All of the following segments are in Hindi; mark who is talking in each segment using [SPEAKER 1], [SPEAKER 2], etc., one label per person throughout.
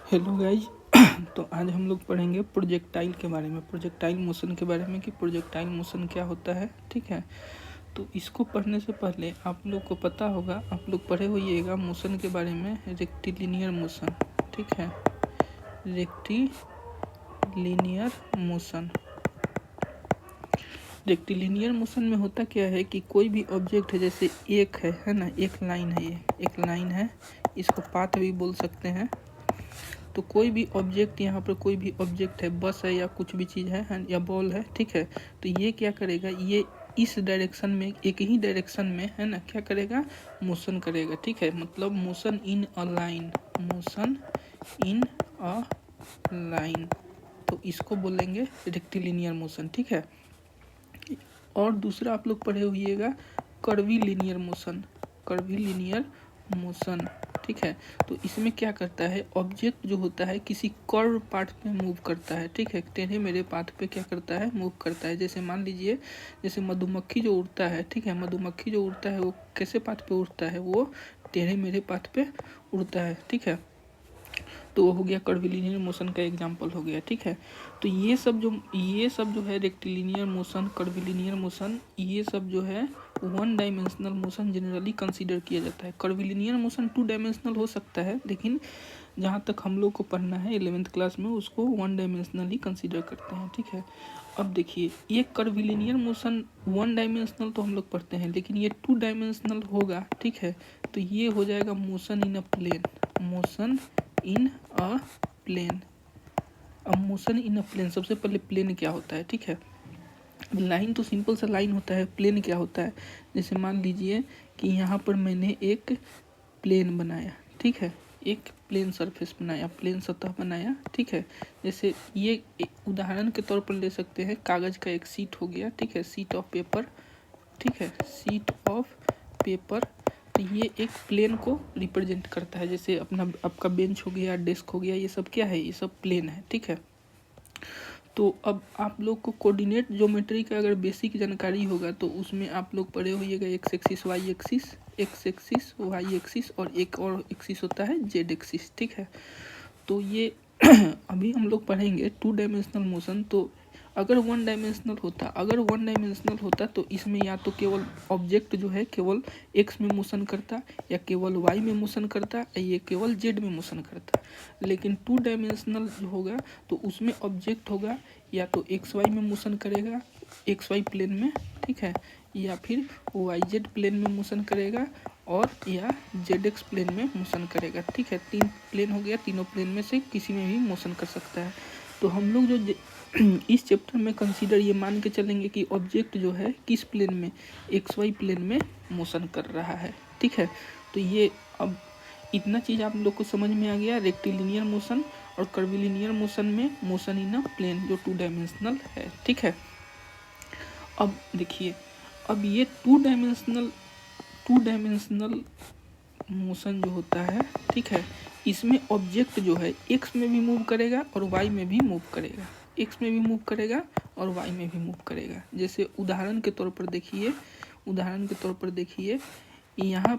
[SPEAKER 1] Hello guys. तो आज हम लोग पढ़ेंगे प्रोजेक्टाइल के बारे में, प्रोजेक्टाइल मोशन के बारे में कि प्रोजेक्टाइल मोशन क्या होता है। ठीक है, तो इसको पढ़ने से पहले आप लोग को पता होगा, आप लोग पढ़े होइएगा मोशन के बारे में, रेक्टिलिनियर मोशन। ठीक है, रेक्टिलिनियर मोशन। रेक्टिलिनियर मोशन में होता क्या है कि कोई भी ऑब्जेक्ट है, जैसे एक है ना, एक लाइन है, ये एक लाइन है, इसको पाथ भी बोल सकते हैं। तो कोई भी ऑब्जेक्ट, यहाँ पर कोई भी ऑब्जेक्ट है, बस है या कुछ भी चीज़ है या बॉल है। ठीक है, तो ये क्या करेगा, ये इस डायरेक्शन में, एक ही डायरेक्शन में है ना, क्या करेगा, मोशन करेगा। ठीक है, मतलब motion in a line, motion in a line, तो इसको बोलेंगे रेक्टिलिनियर मोशन। ठीक है, और दूसरा आप लोग पढ़े हुइएगा कर्वीलिनियर मोशन, कर्वीलिनियर मोशन। ठीक है, तो इसमें क्या करता है, ऑब्जेक्ट जो होता है किसी कर्व पाथ पे मूव करता है। ठीक है, टेढ़े मेढ़े पाथ पे क्या करता है, मूव करता है। जैसे मान लीजिए, जैसे मधुमक्खी जो उड़ता है, ठीक है, मधुमक्खी जो उड़ता है वो कैसे पाथ पे उड़ता है, वो टेढ़े मेढ़े पाथ पे उड़ता है। ठीक है, तो वो हो गया कर्वीलिनियर मोशन का एग्जांपल हो गया। ठीक है, तो ये सब जो है रेक्टिलिनियर मोशन, कर्वीलिनियर मोशन, ये सब जो है one dimensional motion generally consider किया जाता है। कर्वीलिनियर मोशन 2 डायमेंशनल हो सकता है, लेकिन जहाँ तक हम लोग को पढ़ना है 11th क्लास में, उसको 1 डायमेंशनल ही कंसीडर करते हैं। ठीक है, अब देखिए, ये कर्वीलिनियर मोशन 1 डायमेंशनल तो हम लोग पढ़ते हैं, लेकिन ये 2 डायमेंशनल होगा। ठीक है, तो ये हो जाएगा motion in a plane, motion in a plane. अब मोशन इन अ प्लेन, सबसे पहले प्लेन क्या होता है। ठीक है, लाइन तो सिंपल सा लाइन होता है, प्लेन क्या होता है, जैसे मान लीजिए कि यहाँ पर मैंने एक प्लेन बनाया। ठीक है, एक प्लेन सरफेस बनाया, प्लेन सतह बनाया। ठीक है, जैसे ये उदाहरण के तौर पर ले सकते हैं, कागज़ का एक शीट हो गया। ठीक है, शीट ऑफ पेपर। ठीक है, शीट ऑफ पेपर, तो ये एक प्लेन को रिप्रेजेंट करता है। जैसे अपना आपका बेंच हो गया, डेस्क हो गया, ये सब क्या है, ये सब प्लेन है। ठीक है, तो अब आप लोग को कोऑर्डिनेट ज्योमेट्री का अगर बेसिक जानकारी होगा तो उसमें आप लोग पढ़े होइएगा X axis, Y axis, X axis, Y axis, और एक और एक्सिस होता है जेड एक्सिस। ठीक है, तो ये अभी हम लोग पढ़ेंगे 2 डायमेंशनल मोशन। तो अगर 1 डायमेंशनल होता तो इसमें या तो केवल ऑब्जेक्ट जो है केवल एक्स में मोशन करता, या केवल वाई में मोशन करता, या ये केवल जेड में मोशन करता। लेकिन 2 डायमेंशनल जो होगा तो उसमें ऑब्जेक्ट होगा या तो एक्स वाई में मोशन करेगा, एक्स वाई प्लेन में। ठीक है, या फिर वाई जेड प्लेन में मोशन करेगा, और या जेड एक्स प्लेन में मोशन करेगा। ठीक है, 3 प्लेन हो गया, तीनों प्लेन में से किसी में भी मोशन कर सकता है। तो हम लोग जो इस चैप्टर में कंसीडर ये मान के चलेंगे कि ऑब्जेक्ट जो है किस प्लेन में, एक्स वाई प्लेन में मोशन कर रहा है। ठीक है, तो ये अब इतना चीज़ आप लोग को समझ में आ गया, रेक्टिलिनियर मोशन और कर्वीलिनियर मोशन में मोशन इन अ प्लेन जो 2 डायमेंशनल है। ठीक है, अब देखिए, अब ये 2 डायमेंशनल मोशन जो होता है, ठीक है, इसमें ऑब्जेक्ट जो है एक्स में भी मूव करेगा और वाई में भी मूव करेगा, एक्स में भी मूव करेगा और वाई में भी मूव करेगा। जैसे उदाहरण के तौर पर देखिए, यहाँ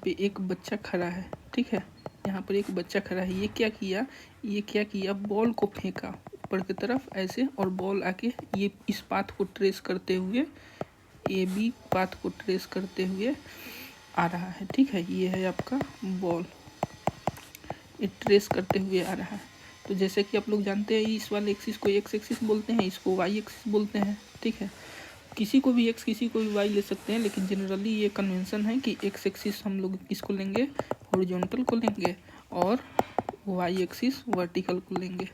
[SPEAKER 1] पे एक बच्चा खड़ा है। ठीक है, यहाँ पर एक बच्चा खड़ा है, ये क्या किया, बॉल को फेंका ऊपर की तरफ ऐसे, और बॉल आके ये इस पाथ को ट्रेस करते हुए, ए बी पाथ को ट्रेस करते हुए आ रहा है। ठीक है, ये है आपका बॉल, ये ट्रेस करते हुए आ रहा है। तो जैसे कि आप लोग जानते हैं, इस वाले एक्सिस को एक्स एक्सिस बोलते हैं, इसको वाई एक्सिस बोलते हैं। ठीक है, किसी को भी एक्स किसी को भी वाई ले सकते हैं, लेकिन जनरली ये कन्वेंशन है कि एक्स एक्सिस हम लोग इसको लेंगे, हॉरिजॉन्टल को लेंगे, और वाई एक्सिस वर्टिकल को लेंगे,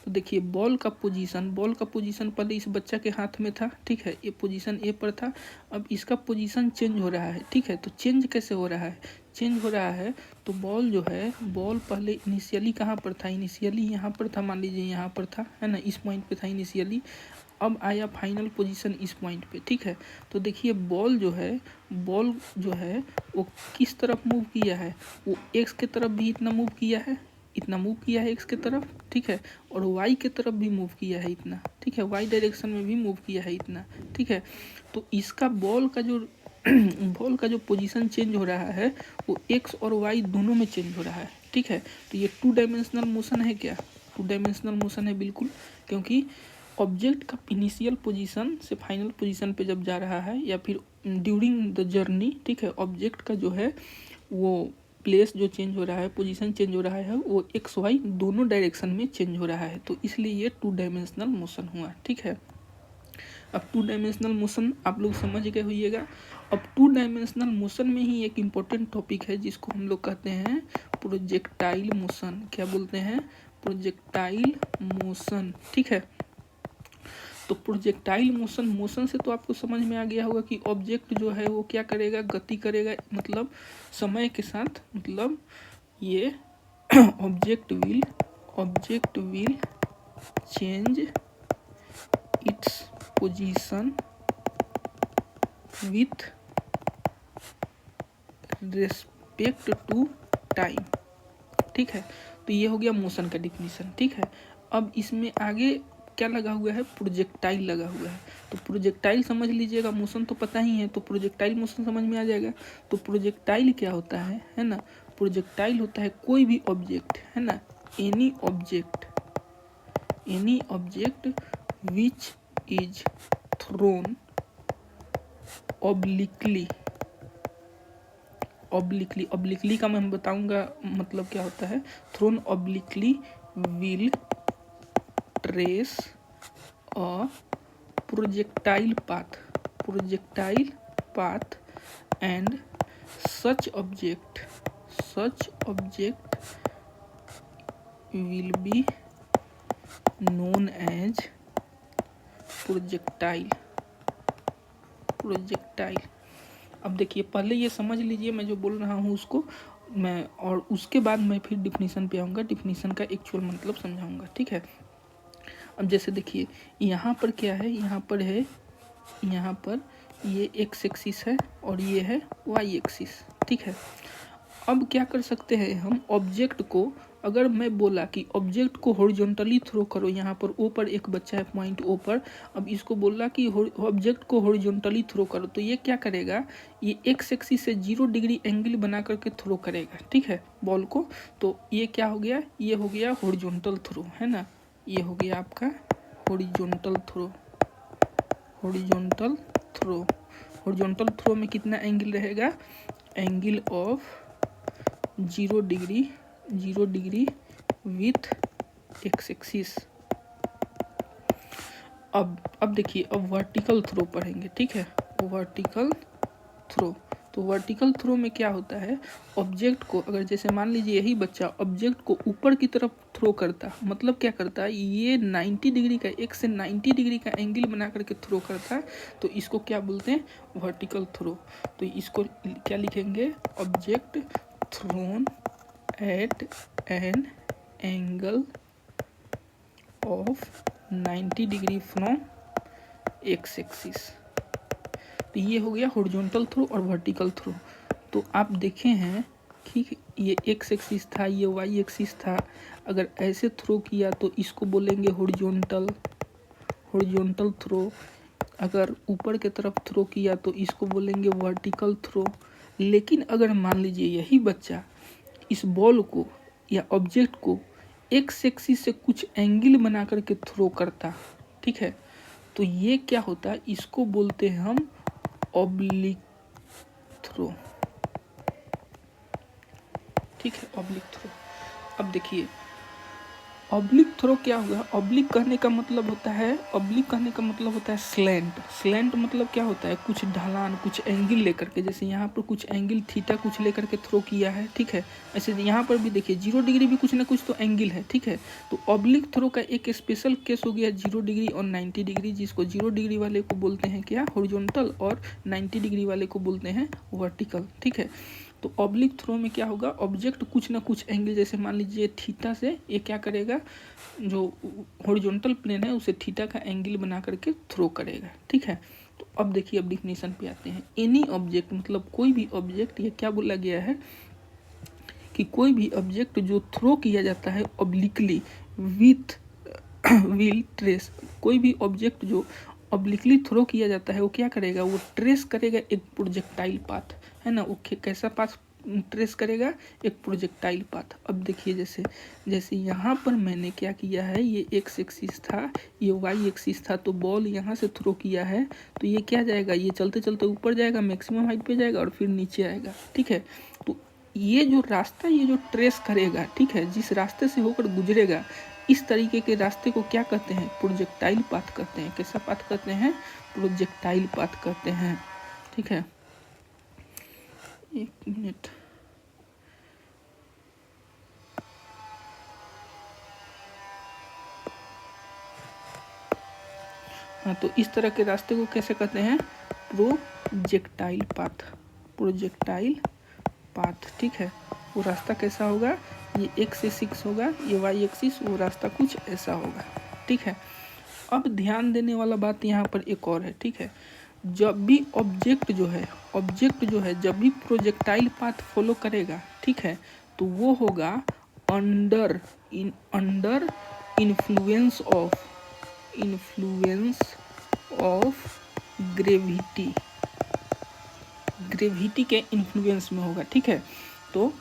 [SPEAKER 1] तो देखिए बॉल का पोजीशन पहले इस बच्चा के हाथ में था। ठीक है, ये पोजीशन ए पर था, अब इसका पोजीशन चेंज हो रहा है। ठीक है, तो चेंज कैसे हो रहा है, तो बॉल जो है, बॉल पहले इनिशियली कहाँ पर था, इनिशियली यहाँ पर था, मान लीजिए यहाँ पर था, है ना, इस पॉइंट पे था इनिशियली, अब आया फाइनल पोजीशन इस पॉइंट पे। ठीक है, तो देखिए बॉल जो है वो किस तरफ मूव किया है, वो एक्स के तरफ भी इतना मूव किया है एक्स के तरफ। ठीक है, और वाई के तरफ भी मूव किया है इतना। ठीक है, वाई डायरेक्शन में भी मूव किया है इतना। ठीक है, तो इसका बॉल का जो बॉल का जो पोजीशन चेंज हो रहा है वो एक्स और वाई दोनों में चेंज हो रहा है, ठीक है। तो ये 2 डायमेंशनल मोशन है क्या? 2 डायमेंशनल मोशन है बिल्कुल, क्योंकि ऑब्जेक्ट का इनिशियल पोजीशन से फाइनल पोजीशन पे जब जा रहा है या फिर ड्यूरिंग द जर्नी, ठीक है, ऑब्जेक्ट का जो है वो प्लेस जो चेंज हो रहा है, पोजीशन चेंज हो रहा है, वो एक्स वाई दोनों डायरेक्शन में चेंज हो रहा है, तो इसलिए ये 2 डायमेंशनल मोशन हुआ, ठीक है। अब 2 डायमेंशनल मोशन आप लोग समझ गए होइएगा। अब 2 डायमेंशनल मोशन में ही एक इम्पोर्टेंट टॉपिक है जिसको हम लोग कहते हैं प्रोजेक्टाइल मोशन। क्या बोलते हैं? प्रोजेक्टाइल मोशन, ठीक है। तो प्रोजेक्टाइल मोशन से तो आपको समझ में आ गया होगा कि ऑब्जेक्ट जो है वो क्या करेगा, गति करेगा, मतलब समय के साथ, मतलब ये object will change its position with respect to time, ठीक है। तो ये हो गया मोशन का डिफिनीशन, ठीक है। अब इसमें आगे क्या लगा हुआ है? प्रोजेक्टाइल लगा हुआ है। तो प्रोजेक्टाइल समझ लीजिएगा, मोशन तो पता ही है, तो प्रोजेक्टाइल मोशन समझ में आ जाएगा। तो प्रोजेक्टाइल क्या होता है ना? प्रोजेक्टाइल होता है कोई भी ऑब्जेक्ट, है ना, any object which is thrown obliquely का मैं बताऊंगा मतलब क्या होता है। Thrown obliquely will trace a projectile path and such object will be known as projectile. अब देखिए, पहले ये समझ लीजिए मैं जो बोल रहा हूँ उसको मैं, और उसके बाद मैं फिर डिफिनीशन पे आऊँगा, डिफिनीशन का एक्चुअल मतलब समझाऊंगा, ठीक है। अब जैसे देखिए यहाँ पर क्या है, यहाँ पर ये एक्स एक्सिस है और ये है वाई एक्सिस, ठीक है। अब क्या कर सकते हैं हम, ऑब्जेक्ट को, अगर मैं बोला कि ऑब्जेक्ट को हॉरिजॉन्टली थ्रो करो, यहाँ पर ओ पर एक बच्चा है, पॉइंट ओ पर, अब इसको बोला कि ऑब्जेक्ट को हॉरिजॉन्टली थ्रो करो, तो ये क्या करेगा, ये एक्स एक्सिस से 0 डिग्री एंगल बना करके थ्रो करेगा, ठीक है, बॉल को। तो ये क्या हो गया, ये हो गया हॉरिजॉन्टल थ्रो, है ना, ये हो गया आपका हॉरिजॉन्टल थ्रो में कितना एंगल रहेगा, angle of 0 degree with x axis. अब देखिए, अब वर्टिकल थ्रो पढ़ेंगे, ठीक है, वर्टिकल थ्रो। तो वर्टिकल थ्रो में क्या होता है, ऑब्जेक्ट को, अगर जैसे मान लीजिए यही बच्चा ऑब्जेक्ट को ऊपर की तरफ थ्रो करता, मतलब क्या करता है, ये 90 डिग्री का, एक से 90 डिग्री का एंगल बना करके थ्रो करता है, तो इसको क्या बोलते हैं, वर्टिकल थ्रो। तो इसको क्या लिखेंगे, object thrown at an angle of 90 degree from x axis. तो ये हो गया हॉरिजॉन्टल थ्रो और वर्टिकल थ्रो। तो आप देखे हैं कि ये एक्स एक्सिस था, ये वाई एक्सिस था, अगर ऐसे थ्रो किया तो इसको बोलेंगे हॉरिजॉन्टल थ्रो, अगर ऊपर के तरफ थ्रो किया तो इसको बोलेंगे वर्टिकल थ्रो। लेकिन अगर मान लीजिए यही बच्चा इस बॉल को या ऑब्जेक्ट को एक्स एक्सिस से कुछ एंगल बना करके थ्रो करता, ठीक है, तो ये क्या होता है, इसको बोलते हैं हम ऑब्लिक थ्रो, ठीक है, ऑब्लिक थ्रो। अब देखिए ऑब्लिक थ्रो क्या हुआ, ऑब्लिक कहने का मतलब होता है, स्लैंट मतलब क्या होता है, कुछ ढलान, कुछ एंगल लेकर के, जैसे यहाँ पर कुछ एंगल थीटा कुछ लेकर के थ्रो किया है, ठीक है। ऐसे यहाँ पर भी देखिए 0 डिग्री भी कुछ ना कुछ तो एंगल है, ठीक है। तो ऑब्लिक थ्रो का एक स्पेशल केस हो गया 0 डिग्री और 90 डिग्री, जिसको 0 डिग्री वाले को बोलते हैं क्या, हॉरिजॉन्टल, और 90 डिग्री वाले को बोलते हैं वर्टिकल, ठीक है। तो ऑब्लिक थ्रो में क्या होगा, ऑब्जेक्ट कुछ ना कुछ एंगल, जैसे मान लीजिए थीटा से ये क्या करेगा, जो हॉरिजॉन्टल प्लेन है उसे थीटा का एंगल बना करके थ्रो करेगा, ठीक है। तो अब देखिए, अब डिफिनीशन पे आते हैं। एनी ऑब्जेक्ट मतलब कोई भी ऑब्जेक्ट, ये क्या बोला गया है कि कोई भी ऑब्जेक्ट जो थ्रो किया जाता है ऑब्लिकली विथ विल ट्रेस, कोई भी ऑब्जेक्ट जो ऑब्लिकली थ्रो किया जाता है वो क्या करेगा, वो ट्रेस करेगा एक प्रोजेक्टाइल पाथ, है ना। वो कैसा पाथ ट्रेस करेगा, एक प्रोजेक्टाइल पाथ। अब देखिए जैसे जैसे यहाँ पर मैंने क्या किया है, ये एक्स एक्सिस था, ये वाई एक्सिस था, तो बॉल यहाँ से थ्रो किया है तो ये क्या जाएगा, ये चलते चलते ऊपर जाएगा, मैक्सिमम हाइट पे जाएगा और फिर नीचे आएगा, ठीक है। तो ये जो रास्ता, ये जो ट्रेस करेगा, ठीक है, जिस रास्ते से होकर गुजरेगा, इस तरीके के रास्ते को क्या कहते हैं, प्रोजेक्टाइल पाथ कहते हैं। कैसा पाथ कहते हैं, प्रोजेक्टाइल पाथ कहते हैं, ठीक है। एक मिनट, हाँ, तो इस तरह के रास्ते को कैसे कहते हैं, प्रोजेक्टाइल पाथ, प्रोजेक्टाइल पाथ, ठीक है। वो रास्ता कैसा होगा, ये एक्स से 6 होगा, ये वाई एक्सिस, वो रास्ता कुछ ऐसा होगा, ठीक है। अब ध्यान देने वाला बात यहाँ पर एक और है, ठीक है। जब भी ऑब्जेक्ट जो है जब भी प्रोजेक्टाइल पाथ फॉलो करेगा, ठीक है, तो वो होगा अंडर इन्फ्लुएंस ऑफ ग्रेविटी के इन्फ्लुएंस में होगा, ठीक है। तो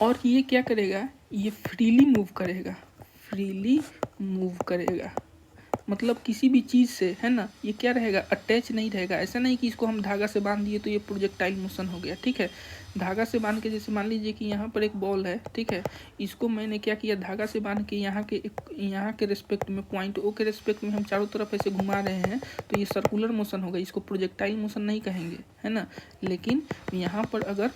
[SPEAKER 1] और ये क्या करेगा, ये फ्रीली मूव करेगा, मतलब किसी भी चीज़ से, है ना, ये क्या रहेगा, अटैच नहीं रहेगा। ऐसा नहीं कि इसको हम धागा से बांध दिए तो ये प्रोजेक्टाइल मोशन हो गया, ठीक है। धागा से बांध के, जैसे मान लीजिए कि यहाँ पर एक बॉल है, ठीक है, इसको मैंने क्या किया, धागा से बांध के यहाँ के रिस्पेक्ट में, पॉइंट ओ के रिस्पेक्ट में हम चारों तरफ ऐसे घुमा रहे हैं, तो ये सर्कुलर मोशन होगा, इसको प्रोजेक्टाइल मोशन नहीं कहेंगे, है ना। लेकिन यहाँ पर अगर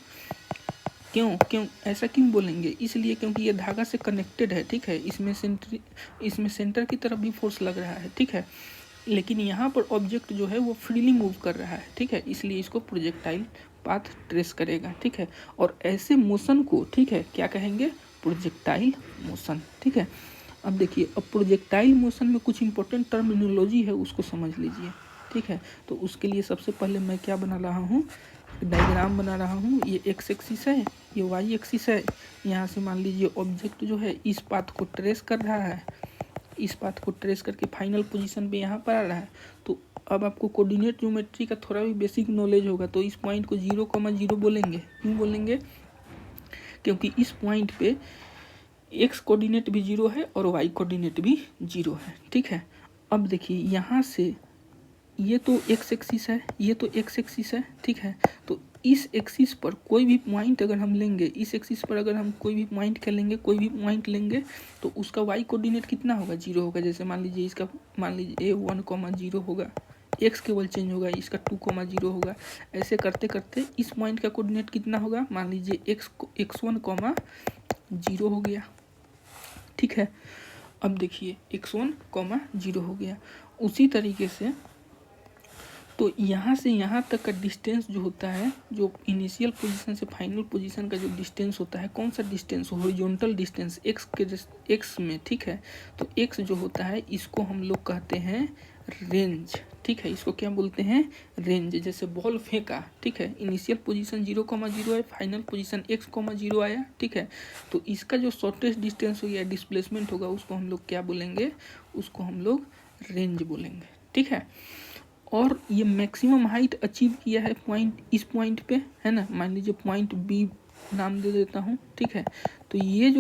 [SPEAKER 1] क्यों ऐसा क्यों बोलेंगे, इसलिए क्योंकि ये धागा से कनेक्टेड है, ठीक है। इसमें सेंटर की तरफ भी फोर्स लग रहा है, ठीक है। लेकिन यहाँ पर ऑब्जेक्ट जो है वो फ्रीली मूव कर रहा है, ठीक है, इसलिए इसको प्रोजेक्टाइल पाथ ट्रेस करेगा, ठीक है। और ऐसे मोशन को, ठीक है, क्या कहेंगे, प्रोजेक्टाइल मोशन, ठीक है। अब देखिए, अब प्रोजेक्टाइल मोशन में कुछ इंपॉर्टेंट टर्मिनोलॉजी है, उसको समझ लीजिए, ठीक है। तो उसके लिए सबसे पहले मैं क्या बना रहा हूँ, डायग्राम बना रहा हूँ। ये एक्स एक्सिस है, ये वाई एक्सिस है। यहाँ से मान लीजिए ऑब्जेक्ट जो है इस पाथ को ट्रेस कर रहा है, इस पाथ को ट्रेस करके फाइनल पोजीशन पे यहाँ पर आ रहा है। तो अब आपको कोऑर्डिनेट ज्योमेट्री का थोड़ा भी बेसिक नॉलेज होगा, तो इस पॉइंट को 0,0 बोलेंगे। क्यों बोलेंगे, क्योंकि इस पॉइंट पे एक्स कोऑर्डिनेट भी 0 है और वाई कोऑर्डिनेट भी 0 है, ठीक है। अब देखिए यहाँ से ये तो एक्स एक्सिस है, ये तो एक्स एक्सिस है, ठीक है। तो इस एक्सिस पर कोई भी पॉइंट अगर हम लेंगे, इस एक्सिस पर अगर हम कोई भी पॉइंट कर लेंगे, कोई भी पॉइंट लेंगे, तो उसका वाई कोऑर्डिनेट कितना होगा, 0 होगा। जैसे मान लीजिए इसका, मान लीजिए 1,0 होगा, एक्स केवल चेंज होगा, इसका 2,0 होगा। ऐसे करते करते इस पॉइंट का कोऑर्डिनेट कितना होगा, मान लीजिए x1,0 हो गया, ठीक है। अब देखिए x1,0 हो गया। उसी तरीके से तो यहाँ से यहाँ तक का डिस्टेंस जो होता है, जो इनिशियल पोजीशन से फाइनल पोजीशन का जो डिस्टेंस होता है, कौन सा डिस्टेंस, हॉरिजॉन्टल डिस्टेंस, एक्स में, ठीक है। तो एक्स जो होता है इसको हम लोग कहते हैं रेंज, ठीक है। इसको क्या बोलते हैं, रेंज। जैसे बॉल फेंका, ठीक है, इनिशियल पोजीशन 0,0 है, फाइनल पोजीशन x,0 आया, ठीक है। तो इसका जो शॉर्टेस्ट डिस्टेंस हो गया, डिस्प्लेसमेंट होगा, उसको हम लोग क्या बोलेंगे, उसको हम लोग रेंज बोलेंगे, ठीक है। और ये मैक्सिमम हाइट अचीव किया है पॉइंट, इस पॉइंट पे, है ना। मान लीजिए पॉइंट बी नाम दे देता हूँ, ठीक है। तो ये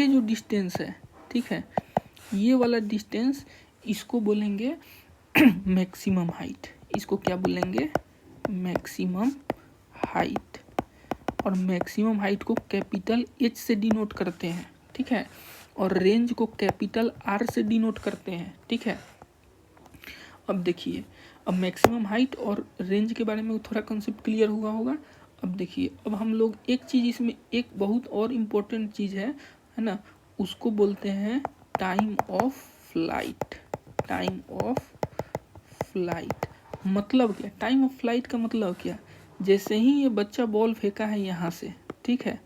[SPEAKER 1] जो डिस्टेंस है, ठीक है, ये वाला डिस्टेंस, इसको बोलेंगे मैक्सिमम हाइट। इसको क्या बोलेंगे, मैक्सिमम हाइट। और मैक्सिमम हाइट को कैपिटल एच से डिनोट करते हैं, ठीक है। और रेंज को कैपिटल आर से डिनोट करते हैं, ठीक है। अब देखिए, अब मैक्सिमम हाइट और रेंज के बारे में थोड़ा कंसेप्ट क्लियर हुआ होगा। अब देखिए, अब हम लोग एक चीज़, इसमें एक बहुत और इम्पोर्टेंट चीज़ है ना, उसको बोलते हैं time of flight. Time of flight मतलब क्या, टाइम ऑफ फ्लाइट का मतलब क्या, जैसे ही ये बच्चा बॉल फेंका है यहाँ से, ठीक है,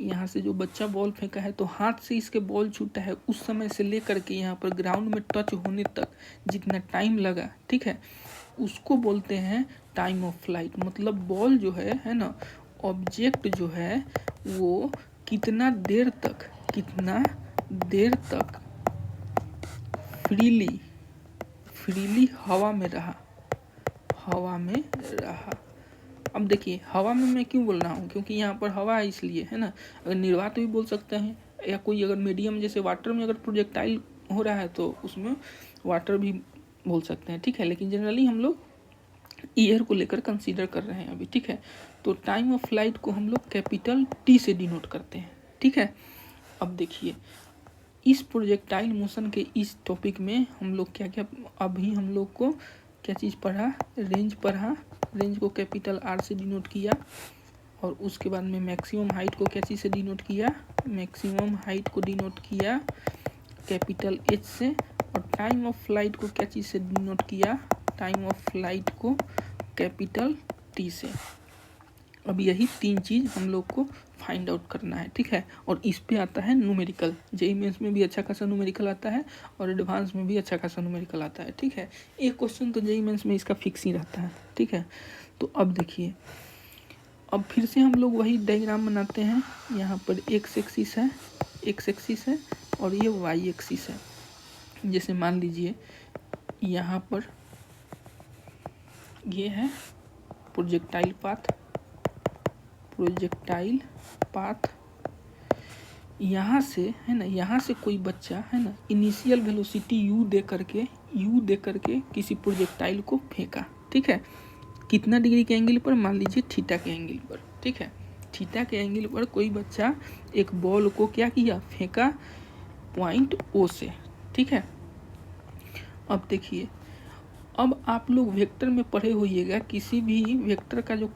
[SPEAKER 1] यहाँ से जो बच्चा बॉल फेंका है, तो हाथ से इसके बॉल छूटा है, उस समय से लेकर के यहाँ पर ग्राउंड में टच होने तक जितना टाइम लगा, ठीक है, उसको बोलते हैं टाइम ऑफ फ्लाइट। मतलब बॉल जो है ना, ऑब्जेक्ट जो है वो कितना देर तक फ्रीली फ्रीली हवा में रहा। अब देखिए हवा में मैं क्यों बोल रहा हूँ, क्योंकि यहाँ पर हवा है इसलिए, है ना। अगर निर्वात भी बोल सकते हैं, या कोई अगर मीडियम जैसे वाटर में अगर प्रोजेक्टाइल हो रहा है तो उसमें वाटर भी बोल सकते हैं, ठीक है। लेकिन जनरली हम लोग एयर को लेकर कंसीडर कर रहे हैं अभी, ठीक है। तो टाइम ऑफ फ्लाइट को हम लोग कैपिटल टी से डिनोट करते हैं, ठीक है। अब देखिए इस प्रोजेक्टाइल मोशन के इस टॉपिक में हम लोग क्या क्या, अभी हम लोग को क्या चीज़ पढ़ा, रेंज पढ़ा। रेंज को कैपिटल आर से डिनोट किया, और उसके बाद में मैक्सिमम हाइट को क्या चीज़ से डिनोट किया, मैक्सिमम हाइट को डिनोट किया कैपिटल एच से, और टाइम ऑफ फ्लाइट को क्या चीज़ से डिनोट किया, टाइम ऑफ फ्लाइट को कैपिटल टी से। अब यही 3 चीज़ हम लोग को फाइंड आउट करना है, ठीक है। और इस पे आता है न्यूमेरिकल, जेईई मेंस में भी अच्छा खासा न्यूमेरिकल आता है और एडवांस में भी अच्छा खासा न्यूमेरिकल आता है, ठीक है। एक क्वेश्चन तो जेईई मेंस में इसका फिक्स ही रहता है, ठीक है। तो अब देखिए, अब फिर से हम लोग वही डायग्राम बनाते हैं। यहाँ पर एक्स एक्सिस है और ये वाई एक्सिस है। जैसे मान लीजिए यहाँ पर ये है प्रोजेक्टाइल पाथ, यहाँ से है ना, यहाँ से कोई बच्चा है ना इनिशियल वेलोसिटी यू दे करके किसी प्रोजेक्टाइल को फेंका, ठीक है। कितना डिग्री के एंगल पर, मान लीजिए थीटा के एंगल पर, ठीक है। थीटा के एंगल पर कोई बच्चा एक बॉल को क्या किया, फेंका पॉइंट ओ से, ठीक है। अब देखिए, अब आप लोग वेक्टर में पढ़े होइएगा, किसी भी वेक्टर का जो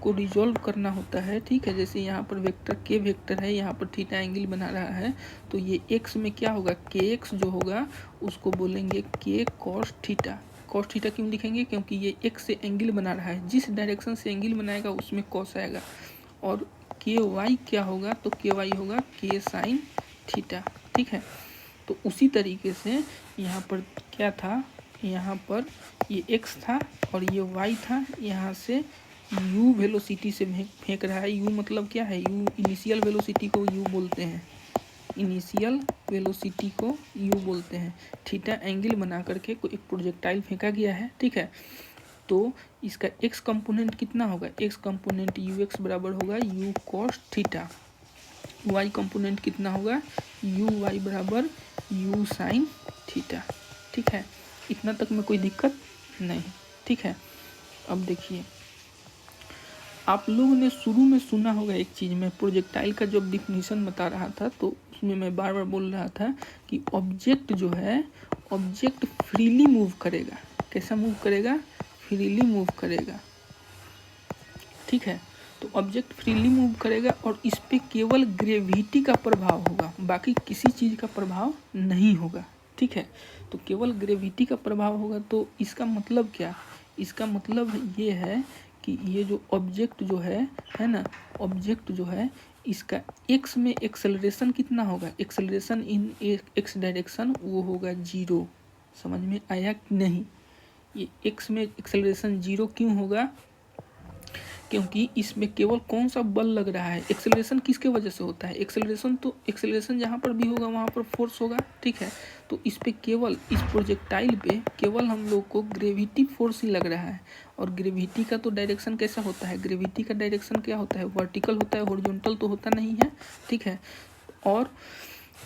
[SPEAKER 1] को रिजॉल्व करना होता है, ठीक है। जैसे यहाँ पर वेक्टर के वेक्टर है, यहाँ पर थीटा एंगल बना रहा है, तो ये एक्स में क्या होगा, के एक्स जो होगा उसको बोलेंगे के कॉस थीटा। कॉस थीटा क्यों लिखेंगे, क्योंकि ये एक्स से एंगल बना रहा है, जिस डायरेक्शन से एंगल बनाएगा उसमें कॉस आएगा। और के वाई क्या होगा, तो के वाई होगा के साइन थीटा, ठीक है। तो उसी तरीके से यहाँ पर क्या था, यहाँ पर ये एक्स था और ये वाई था, यहाँ से यू वेलोसिटी से फेंक रहा है। यू मतलब क्या है, यू इनिशियल वेलोसिटी को यू बोलते हैं, थीटा एंगल बना करके एक प्रोजेक्टाइल फेंका गया है, ठीक है। तो इसका एक्स कंपोनेंट कितना होगा, एक्स कंपोनेंट यू एक्स बराबर होगा u cos theta, y component कितना होगा, यू वाई बराबर यू साइन थीटा, ठीक है। इतना तक में कोई दिक्कत नहीं, ठीक है। अब देखिए, आप लोगों ने शुरू में सुना होगा एक चीज़, में प्रोजेक्टाइल का जब डिफिनीशन बता रहा था तो उसमें मैं बार बार बोल रहा था कि ऑब्जेक्ट जो है, ऑब्जेक्ट फ्रीली मूव करेगा। कैसा मूव करेगा, फ्रीली मूव करेगा, ठीक है। तो ऑब्जेक्ट फ्रीली मूव करेगा और इस पर केवल ग्रेविटी का प्रभाव होगा, बाकी किसी चीज़ का प्रभाव नहीं होगा, ठीक है। तो केवल ग्रेविटी का प्रभाव होगा। तो इसका मतलब क्या, इसका मतलब ये है कि ये जो ऑब्जेक्ट जो है ना, ऑब्जेक्ट जो है इसका एक्स में एक्सेलरेशन कितना होगा, एक्सेलरेशन इन एक्स डायरेक्शन वो होगा 0। समझ में आया कि नहीं, ये एक्स में एक्सेलरेशन 0 क्यों होगा, क्योंकि इसमें केवल कौन सा बल लग रहा है, एक्सेलरेशन किसके वजह से होता है, एक्सेलरेशन जहाँ पर भी होगा वहाँ पर फोर्स होगा, ठीक है। तो इस पे केवल, इस प्रोजेक्टाइल पे केवल हम लोग को ग्रेविटी फोर्स ही लग रहा है। और ग्रेविटी का तो डायरेक्शन कैसा होता है, ग्रेविटी का डायरेक्शन क्या होता है, वर्टिकल होता है, हॉरिजॉन्टल तो होता नहीं है, ठीक है। और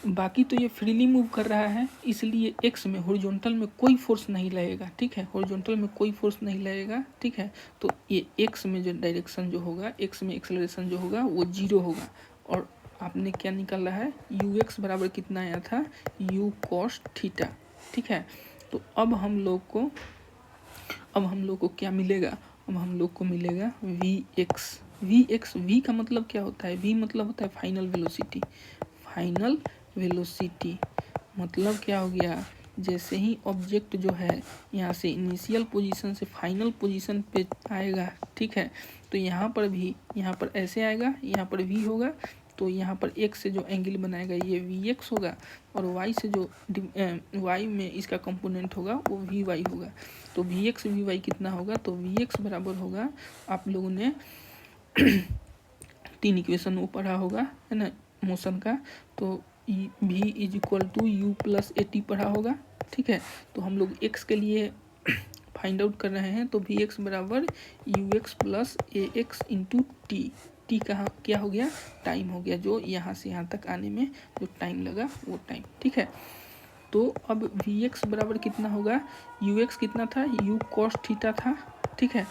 [SPEAKER 1] बाकी तो ये फ्रीली मूव कर रहा है, इसलिए एक्स में हॉरिजॉन्टल में कोई फोर्स नहीं लगेगा, ठीक है। हॉरिजॉन्टल में कोई फोर्स नहीं लगेगा, ठीक है। तो ये एक्स में जो डायरेक्शन जो होगा, एक्स में एक्सेलरेशन जो होगा वो 0 होगा। और आपने क्या निकाला है, यू एक्स बराबर कितना आया था, यू कॉस थीटा, ठीक है। तो अब हम लोग को क्या मिलेगा, अब हम लोग को मिलेगा वी एक्स। वी का मतलब क्या होता है, वी मतलब होता है फाइनल वेलोसिटी। फाइनल वेलोसिटी मतलब क्या हो गया, जैसे ही ऑब्जेक्ट जो है यहाँ से इनिशियल पोजीशन से फाइनल पोजीशन पे आएगा, ठीक है। तो यहाँ पर ऐसे आएगा, यहाँ पर वी होगा, तो यहाँ पर एक्स से जो एंगल बनाएगा ये वी एक्स होगा, और वाई से जो वाई में इसका कंपोनेंट होगा वो वी वाई होगा। तो वी एक्स वी वाई कितना होगा, तो वी एक्स बराबर होगा, आप लोगों ने 3 इक्वेशन वो पढ़ा होगा, है ना, मोशन का। तो v is equal to u plus a t पढ़ा होगा, ठीक है। तो हम लोग x के लिए फाइंड आउट कर रहे हैं, तो वी एक्स बराबर you x plus A x into T. T कहाँ क्या हो गया, टाइम हो गया, जो यहाँ से यहाँ तक आने में जो टाइम लगा वो टाइम, ठीक है। तो अब वी एक्स बराबर कितना होगा, यू एक्स कितना था, यू कॉस थीटा था, ठीक है।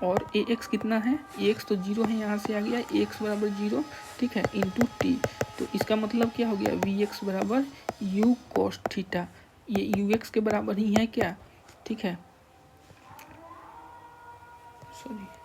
[SPEAKER 1] और ए एक्स कितना है, ए एक्स तो जीरो है, यहाँ से आ गया ए एक्स बराबर जीरो, ठीक है, इंटू टी। तो इसका मतलब क्या हो गया, वी एक्स बराबर यू कॉस थीटा, ये यू एक्स के बराबर ही है क्या, ठीक है, सॉरी।